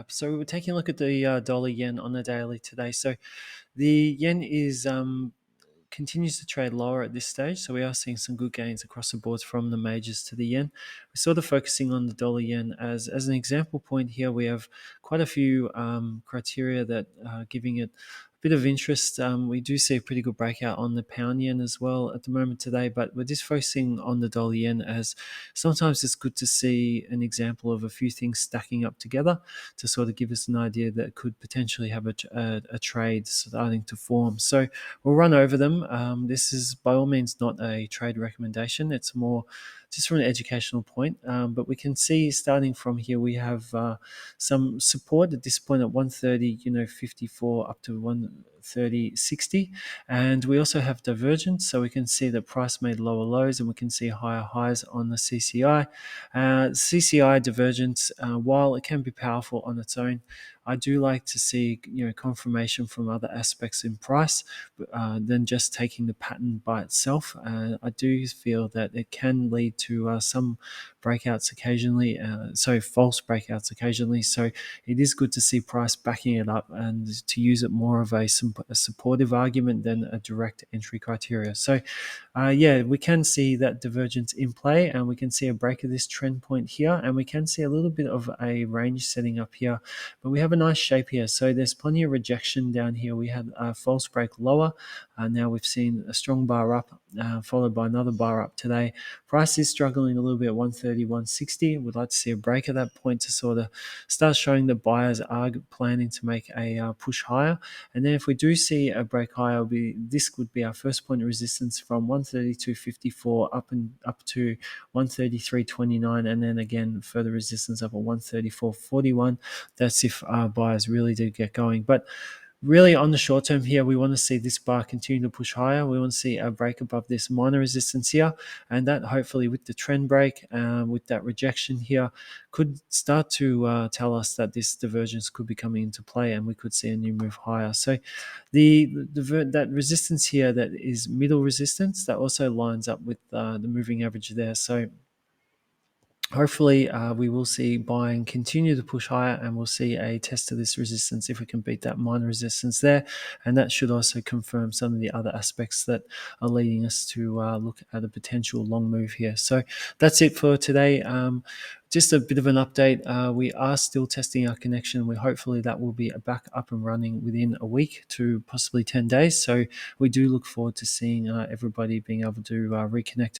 up. So we're taking a look at the dollar yen on the daily today. So the yen is continues to trade lower at this stage. So we are seeing some good gains across the boards from the majors to the yen. We're sort of focusing on the dollar yen as an example point here. We have quite a few criteria that are giving it a bit of interest. We do see a pretty good breakout on the pound yen as well at the moment today, but we're just focusing on the dollar yen as sometimes it's good to see an example of a few things stacking up together to sort of give us an idea that could potentially have a trade starting to form. So we'll run over them. This is by all means not a trade recommendation. It's more just from an educational point. But we can see starting from here, we have some support at this point at 130, 54 up to 130.60. And we also have divergence. So we can see that price made lower lows and we can see higher highs on the CCI. CCI divergence, while it can be powerful on its own, I do like to see confirmation from other aspects in price than just taking the pattern by itself. I do feel that it can lead to some breakouts occasionally, false breakouts occasionally. So it is good to see price backing it up and to use it more of a supportive argument than a direct entry criteria. So we can see that divergence in play, and we can see a break of this trend point here, and we can see a little bit of a range setting up here, but we have a nice shape here. So there's plenty of rejection down here. We had a false break lower. Now we've seen a strong bar up, followed by another bar up today. Price is struggling a little bit at 130, 160. We'd like to see a break at that point to sort of start showing that buyers are planning to make a push higher. And then if we do see a break higher, this would be our first point of resistance from 132.54 up to 133.29, and then again further resistance up at 134.41. That's if buyers really do get going. But really on the short term here, we want to see this bar continue to push higher. We want to see a break above this minor resistance here, and that hopefully with the trend break, with that rejection here, could start to tell us that this divergence could be coming into play and we could see a new move higher. So that resistance here, that is middle resistance, that also lines up with the moving average there. So hopefully we will see buying continue to push higher, and we'll see a test of this resistance if we can beat that minor resistance there, and that should also confirm some of the other aspects that are leading us to look at a potential long move here. So that's it for today. Just a bit of an update. We are still testing our connection. Hopefully that will be back up and running within a week to possibly 10 days. So we do look forward to seeing everybody being able to reconnect